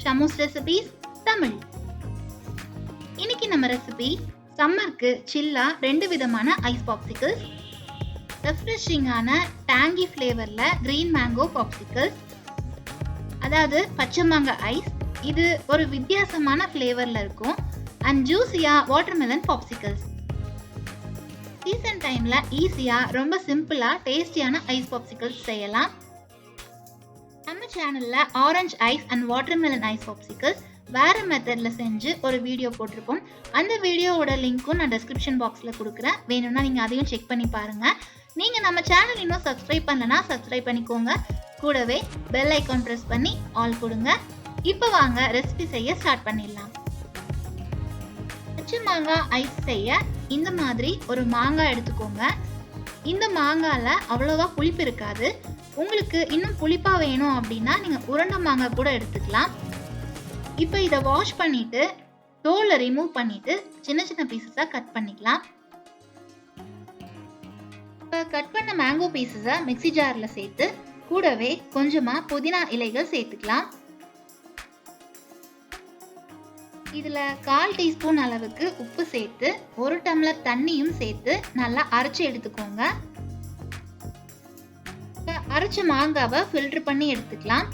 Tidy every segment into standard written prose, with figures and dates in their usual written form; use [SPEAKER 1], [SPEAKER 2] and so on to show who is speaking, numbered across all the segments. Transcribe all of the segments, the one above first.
[SPEAKER 1] ஷம்முஸ் recipes Tamil. இன்னைக்கு நம்ம recipe சம்மருக்கு சில்லா 2 விதமான ஐஸ் பாப்சிக்கிள்ஸ், ரெஃப்ரெஷிங்கான டேங்கி ஃப்ளேவர்ல கிரீன் மேங்கோ பாப்சிக்கிள்ஸ், அதாவது பச்சை மாங்காய் ஐஸ். இது ஒரு வித்தியாசமான ஃப்ளேவர்ல இருக்கும். அண்ட் ஜூஸியா வாட்டர்மெலன் பாப்சிக்கிள்ஸ். சீசன் டைம்ல ஈஸியா ரொம்ப சிம்பிளா டேஸ்டியான ஐஸ் பாப்சிக்கிள்ஸ் செய்யலாம். நம்ம சேனல்ல orange ice and watermelon ice popsicles வேற மெத்தட்ல செஞ்சு ஒரு வீடியோ போட்டிருப்போம். அந்த வீடியோவோட லிங்க்கும் நான் டிஸ்கிரிப்ஷன் பாக்ஸ்ல கொடுக்குறேன். வேணும்னா நீங்க அதையும் செக் பண்ணி பாருங்க. நீங்க நம்ம சேனல் இன்னும் சப்ஸ்கிரைப் பண்ணலனா சப்ஸ்கிரைப் பண்ணிக்கோங்க. கூடவே பெல் ஐகான் பிரஸ் பண்ணி ஆல் கொடுங்க. இப்போ வாங்க ரெசிபி செய்ய ஸ்டார்ட் பண்ணிடலாம். பச்சை மாங்காய் ஐஸ் செய்ய இந்த மாதிரி ஒரு மாங்காய் எடுத்துக்கோங்க. இந்த மாங்காயில அவ்வளோவா புளிப்பு இருக்காது. உங்களுக்கு இன்னும் புளிப்பா வேணும் அப்படின்னா நீங்க உருண்டை மாங்காய் கூட எடுத்துக்கலாம். இப்போ இதை வாஷ் பண்ணிட்டு தோலை ரிமூவ் பண்ணிட்டு சின்ன சின்ன பீசஸா கட் பண்ணிக்கலாம். இப்போ கட் பண்ண மேங்கோ பீசஸை மிக்ஸி ஜார்ல சேர்த்து கூடவே கொஞ்சமா புதினா இலைகள் சேர்த்துக்கலாம். இதுல 1/4 டீஸ்பூன் அளவுக்கு உப்பு சேர்த்து 1 டம்ளர் தண்ணியும் சேர்த்து நல்லா அரைச்சு எடுத்துக்கோங்க. அரைச்ச மாங்காவை ஃபில்டர் பண்ணி எடுத்துக்கலாம்.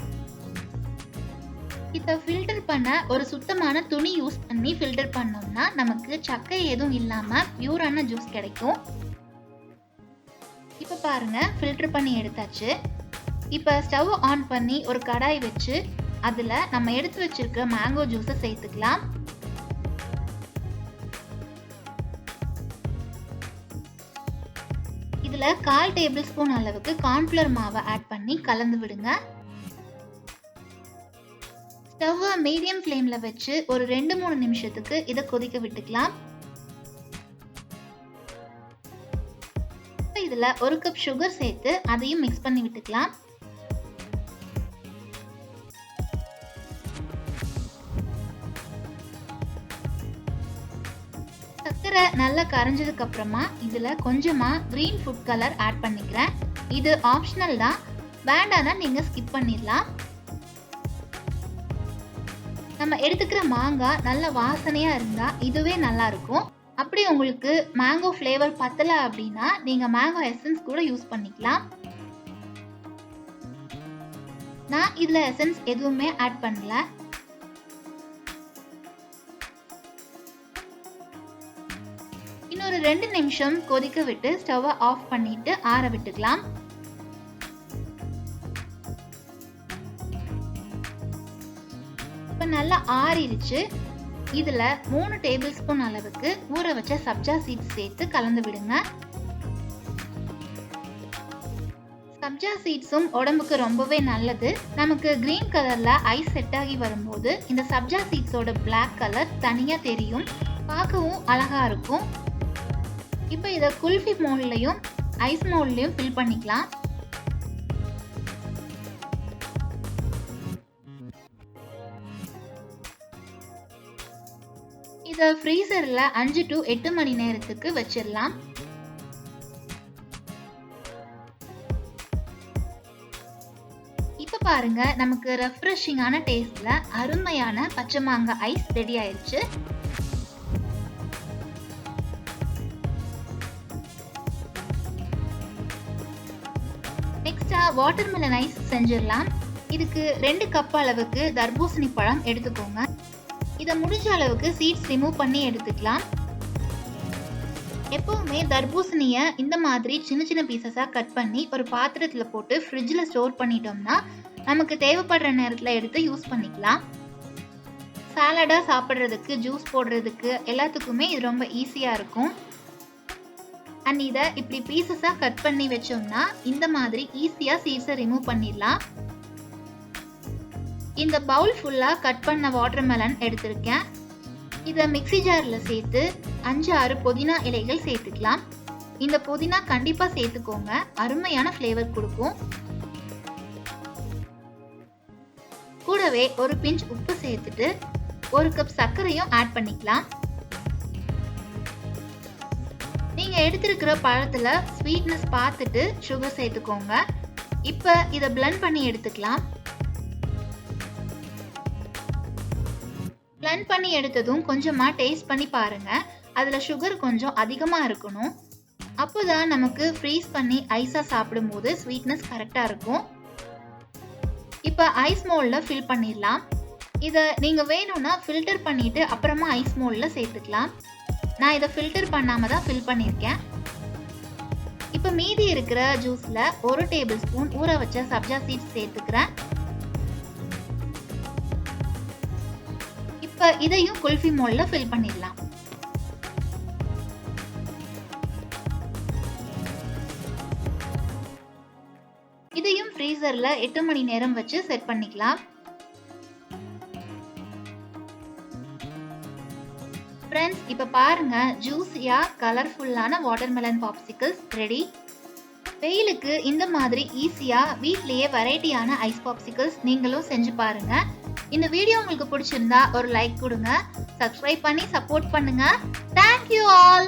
[SPEAKER 1] இத ஃபில்டர் பண்ண ஒரு சுத்தமான துணி யூஸ் பண்ணி ஃபில்டர் பண்ணோம்னா நமக்கு சக்கை எதுவும் இல்லாம பியூரான ஜூஸ் கிடைக்கும். இப்ப பாருங்க, ஃபில்டர் பண்ணி எடுத்தாச்சு. இப்ப ஸ்டவ் ஆன் பண்ணி ஒரு கடாய் வச்சு அதுல நம்ம எடுத்து வச்சிருக்க மேங்கோ ஜூஸை சேர்த்துக்கலாம். இதுல 1/4 டேபிள் ஸ்பூன் அளவுக்கு கார்ன்ஃப்ளவர் மாவை ஆட் பண்ணி கலந்து விடுங்க. ஸ்டவ் மீடியம் ஃப்ளேம்ல வச்சு ஒரு 2-3 நிமிஷத்துக்கு இதை கொதிக்க விட்டுக்கலாம். இதுல 1 கப் சுகர் சேர்த்து அதையும் மிக்ஸ் பண்ணி விட்டுக்கலாம். சர்க்கரை நல்லா கரைஞ்சதுக்கு அப்புறமா இதுல கொஞ்சமா கிரீன் ஃபுட் கலர் ஆட் பண்ணிக்கிறேன். இது ஆப்ஷனல் தான், வேண்டாம்னா நீங்க ஸ்கிப் பண்ணிடலாம். நம்ம எடுத்துக்கிற மாங்காய் நல்ல வாசனையா இருந்தா இதுவே நல்லா இருக்கும். அப்படி உங்களுக்கு மேங்கோ ஃப்ளேவர் பத்தல அப்படின்னா நீங்க மேங்கோ எசன்ஸ் கூட யூஸ் பண்ணிக்கலாம். நான் இதுல எசன்ஸ் எதுவுமே ஆட் பண்ணல. இன்னொரு 2 நிமிஷம் கொதிக்க விட்டு ஸ்டவ் ஆஃப் பண்ணிட்டு ஆற விட்டுக்கலாம். இப்ப நல்லா ஆறிடுச்சு. இதுல 3 டேபிள் ஸ்பூன் அளவுக்கு ஊற வச்ச சப்ஜா சீட்ஸ் சேர்த்து கலந்து விடுங்க. சப்ஜா சீட்ஸும் உடம்புக்கு ரொம்பவே நல்லது. நமக்கு கிரீன் கலர்ல ஐஸ் செட் ஆகி வரும்போது இந்த சப்ஜா சீட்ஸோட பிளாக் கலர் தனியா தெரியும், பார்க்கவும் அழகா இருக்கும். இப்போ இதை குல்ஃபி மோல்ட்லையும் ஐஸ் மோல்ட்லையும் ஃபில் பண்ணிக்கலாம். இதை ஃப்ரீசர்ல 5 to 8 மணி நேரத்துக்கு வச்சிடலாம். இப்ப பாருங்க, நமக்கு ரெஃப்ரெஷிங்கான டேஸ்ட்ல அருமையான பச்சை மாங்காய் ஐஸ் ரெடி ஆயிடுச்சு. நெக்ஸ்டா வாட்டர்மெலன் ஐஸ் செஞ்சிடலாம். இதுக்கு 2 கப் அளவுக்கு தர்பூசணி பழம் எடுத்துக்கோங்க. இதை முடிஞ்ச அளவுக்கு சீட்ஸ் ரிமூவ் பண்ணி எடுத்துக்கலாம். எப்பவுமே தர்பூசணிய இந்த மாதிரி சின்ன சின்ன பீசஸா கட் பண்ணி ஒரு பாத்திரத்துல போட்டு ஃப்ரிட்ஜ்ல ஸ்டோர் பண்ணிட்டோம்னா நமக்கு தேவைப்படுற நேரத்துல எடுத்து யூஸ் பண்ணிக்கலாம். சாலடா சாப்பிட்றதுக்கு, ஜூஸ் போடுறதுக்கு எல்லாத்துக்குமே இது ரொம்ப ஈஸியா இருக்கும். அண்ட் இதை இப்படி பீசஸா கட் பண்ணி வச்சோம்னா இந்த மாதிரி ஈஸியா சீட்ஸை ரிமூவ் பண்ணிடலாம். இந்த பவுல் ஃபுல்லா கட் பண்ண வாட்டர்மெலன் எடுத்திருக்கேன். இதை மிக்ஸி ஜார்ல சேர்த்து 5-6 புதினா இலைகள் சேர்த்துக்கலாம். இந்த புதினா கண்டிப்பா சேர்த்துக்கோங்க, அருமையான ஃப்ளேவர் கொடுக்கும். கூடவே ஒரு பிஞ்ச் உப்பு சேர்த்துட்டு 1 கப் சர்க்கரையும் ஆட் பண்ணிக்கலாம். நீங்க எடுத்திருக்கிற பழத்துல ஸ்வீட்னஸ் பார்த்துட்டு சுகர் சேர்த்துக்கோங்க. இப்போ இதை blend பண்ணி எடுத்துக்கலாம். blend பண்ணி எடுத்ததும் கொஞ்சமா டேஸ்ட் பண்ணி பாருங்க. அதுல சுகர் கொஞ்சம் அதிகமா இருக்கணும். அப்போதான் நமக்கு ஃப்ரீஸ் பண்ணி ஐஸா சாப்பிடும்போது ஸ்வீட்னஸ் கரெக்டா இருக்கும். இப்போ ஐஸ் மோல்ட்ல ஃபில் பண்ணிடலாம். இதை நீங்க வேணும்னா ஃபில்டர் பண்ணிட்டு அப்புறமா ஐஸ் மோல்ட்ல சேர்த்துக்கலாம். நான் இதை ஃபில்டர் பண்ணாம தான் ஃபில் பண்ணியிருக்கேன். இப்போ மீதி இருக்கிற ஜூஸ்ல 1 டேபிள் ஸ்பூன் ஊற வச்ச சப்ஜா சீட்ஸ் சேர்த்துக்கிறேன். இப்போ இதையும் குல்ஃபி மோல்ட்ல ஃபில் பண்ணிடலாம். இதையும் ஃப்ரீசர்ல 8 மணி நேரம் வச்சு செட் பண்ணிக்கலாம். ஃப்ரெண்ட்ஸ், இப்ப பாருங்க, ஜூஸியா கலர்ஃபுல்லான வாட்டர்மெலன் பாப்சிக்கிள்ஸ் ரெடி. வெயிலுக்கு இந்த மாதிரி ஈஸியா வீட்லயே வெரைட்டியான ஐஸ் பாப்சிக்கிள்ஸ் நீங்களும் செஞ்சு பாருங்க. இந்த வீடியோ உங்களுக்கு பிடிச்சிருந்தா ஒரு லைக் கொடுங்க, சப்ஸ்கிரைப் பண்ணி சப்போர்ட் பண்ணுங்க. Thank you all.